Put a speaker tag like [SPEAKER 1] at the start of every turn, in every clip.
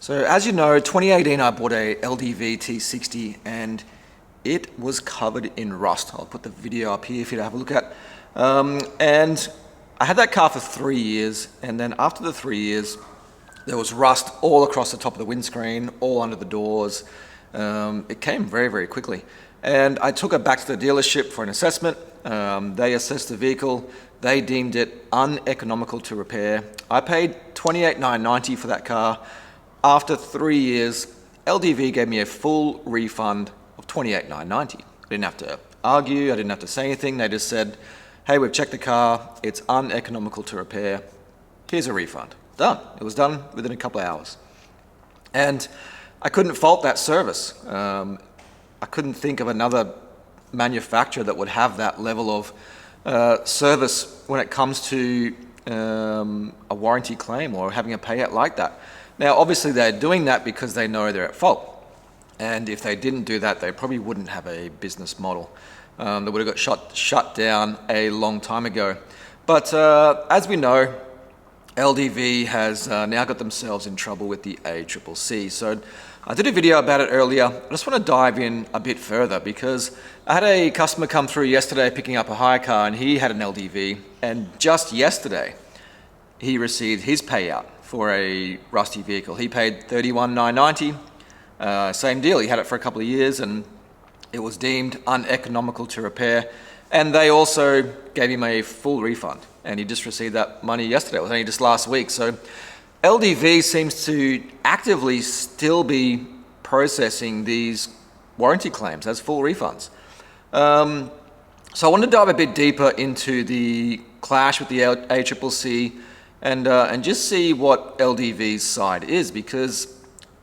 [SPEAKER 1] So as you know, 2018 I bought a LDV T60 and it was covered in rust. I'll put the video up here for you to have a look at. And I had that car for 3 years, and then after the 3 years, there was rust all across the top of the windscreen, all under the doors. It came very, very quickly. And I took it back to the dealership for an assessment. They assessed the vehicle. They deemed it uneconomical to repair. I paid $28,990 for that car. After 3 years, LDV gave me a full refund of $28,990. I didn't have to argue, I didn't have to say anything. They just said, hey, we've checked the car, it's uneconomical to repair, here's a refund. Done. It was done within a couple of hours. And I couldn't fault that service. I couldn't think of another manufacturer that would have that level of service when it comes to a warranty claim or having a payout like that. Now, obviously they're doing that because they know they're at fault. And if they didn't do that, they probably wouldn't have a business model. They would have got shut down a long time ago. But as we know, LDV has now got themselves in trouble with the ACCC. So I did a video about it earlier. I just want to dive in a bit further because I had a customer come through yesterday picking up a hire car, and he had an LDV. And just yesterday, he received his payout for a rusty vehicle. He paid $31,990. Same deal, he had it for a couple of years and it was deemed uneconomical to repair. And they also gave him a full refund. And he just received that money yesterday. It was only just last week. So LDV seems to actively still be processing these warranty claims as full refunds. So I want to dive a bit deeper into the clash with the ACCC and just see what LDV's side is, because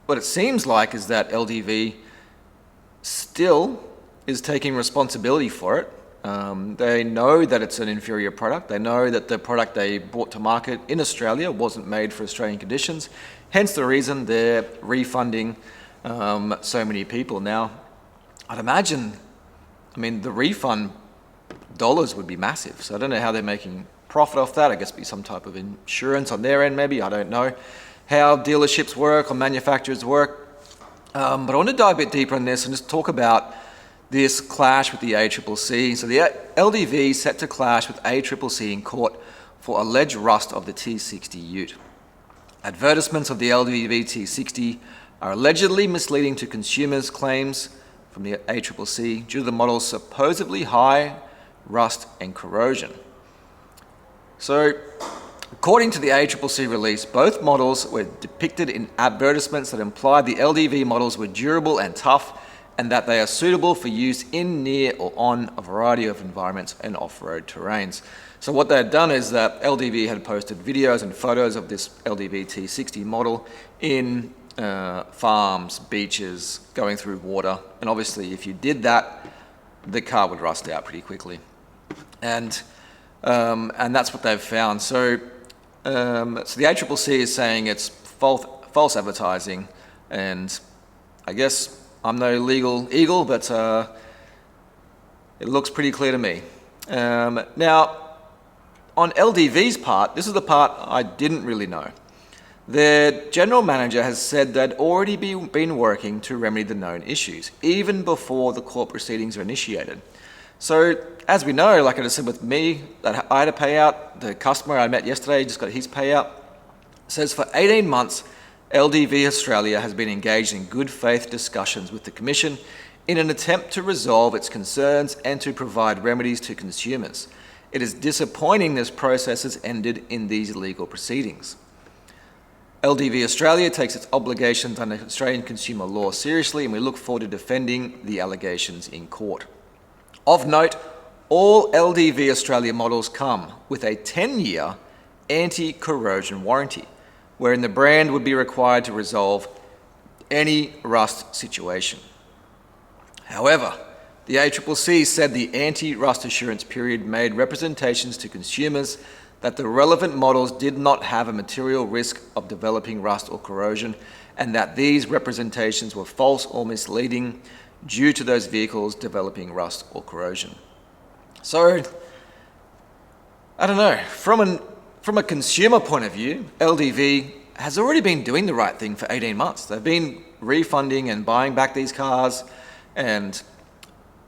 [SPEAKER 1] what it seems like is that LDV still is taking responsibility for it. They know that it's an inferior product. They know that the product they brought to market in Australia wasn't made for Australian conditions, hence the reason they're refunding so many people. Now, I'd imagine, the refund dollars would be massive, so I don't know how they're making profit off that. I guess it'd be some type of insurance on their end, maybe. I don't know how dealerships work or manufacturers work. But I want to dive a bit deeper on this and just talk about this clash with the ACCC. So the LDV set to clash with ACCC in court for alleged rust of the T60 ute. Advertisements of the LDV T60 are allegedly misleading to consumers, claims from the ACCC due to the model's supposedly high rust and corrosion. So, according to the ACCC release, both models were depicted in advertisements that implied the LDV models were durable and tough, and that they are suitable for use in, near, or on a variety of environments and off-road terrains. So what they had done is that LDV had posted videos and photos of this LDV T60 model in farms, beaches, going through water, and obviously if you did that, the car would rust out pretty quickly. And that's what they've found. So the ACCC is saying it's false advertising, and I guess I'm no legal eagle, but it looks pretty clear to me. Now, on LDV's part, this is the part I didn't really know. Their general manager has said they'd already been working to remedy the known issues, even before the court proceedings are initiated. So, as we know, like I just said with me, that I had a payout. The customer I met yesterday just got his payout. It says for 18 months, LDV Australia has been engaged in good faith discussions with the Commission in an attempt to resolve its concerns and to provide remedies to consumers. It is disappointing this process has ended in these legal proceedings. LDV Australia takes its obligations under Australian consumer law seriously, and we look forward to defending the allegations in court. Of note, all LDV Australia models come with a 10-year anti-corrosion warranty, wherein the brand would be required to resolve any rust situation. However, the ACCC said the anti-rust assurance period made representations to consumers that the relevant models did not have a material risk of developing rust or corrosion, and that these representations were false or misleading due to those vehicles developing rust or corrosion. So, I don't know, from a consumer point of view, LDV has already been doing the right thing for 18 months. They've been refunding and buying back these cars, and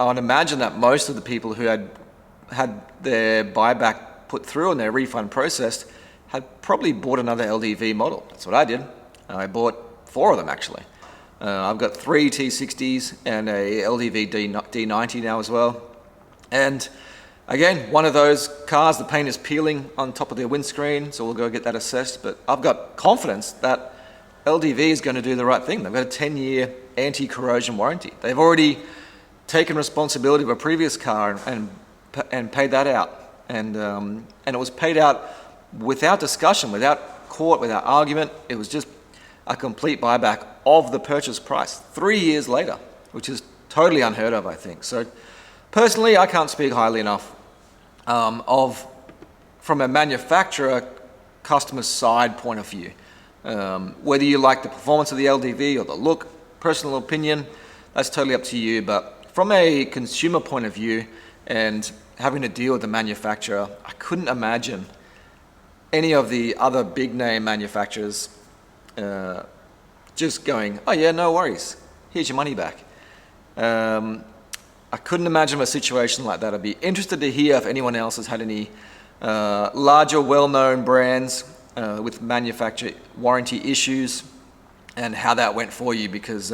[SPEAKER 1] I would imagine that most of the people who had their buyback put through and their refund processed had probably bought another LDV model. That's what I did. I bought 4 of them actually. I've got 3 T60s and a LDV D90 now as well. And again, one of those cars, the paint is peeling on top of their windscreen, so we'll go get that assessed. But I've got confidence that LDV is going to do the right thing. They've got a 10-year anti-corrosion warranty. They've already taken responsibility of a previous car and paid that out. And it was paid out without discussion, without court, without argument. It was just a complete buyback of the purchase price 3 years later, which is totally unheard of, I think. So personally, I can't speak highly enough from a manufacturer customer side point of view. Whether you like the performance of the LDV or the look, personal opinion, that's totally up to you. But from a consumer point of view and having to deal with the manufacturer, I couldn't imagine any of the other big name manufacturers just going, oh yeah, no worries, here's your money back. I couldn't imagine a situation like that. I'd be interested to hear if anyone else has had any larger, well-known brands with manufacturer warranty issues and how that went for you, because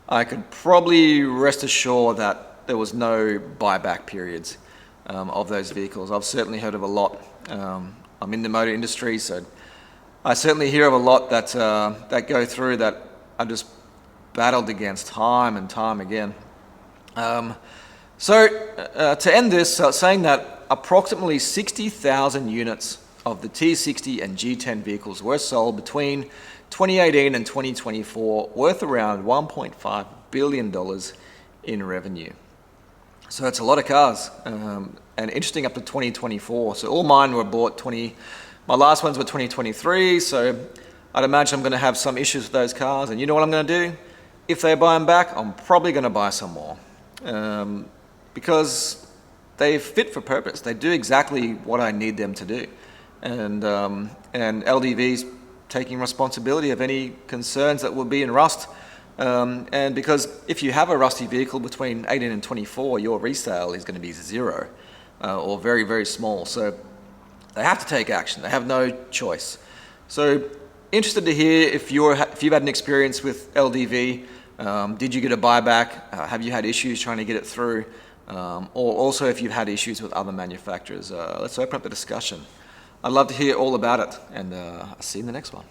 [SPEAKER 1] I could probably rest assured that there was no buyback periods of those vehicles. I've certainly heard of a lot. I'm in the motor industry, so I certainly hear of a lot that go through that I just battled against time and time again. So to end this, saying that approximately 60,000 units of the T60 and G10 vehicles were sold between 2018 and 2024, worth around $1.5 billion in revenue. So it's a lot of cars, and interesting up to 2024. So all mine were bought my last ones were 2023, so I'd imagine I'm going to have some issues with those cars. And you know what I'm going to do? If they buy them back, I'm probably going to buy some more. Because they fit for purpose. They do exactly what I need them to do. And LDV's taking responsibility of any concerns that will be in rust. And because if you have a rusty vehicle between 18 and 24, your resale is going to be 0 or very, very small. So they have to take action. They have no choice. So interested to hear if you've had an experience with LDV. Did you get a buyback? Have you had issues trying to get it through? Or also if you've had issues with other manufacturers. Let's open up the discussion. I'd love to hear all about it, and I'll see you in the next one.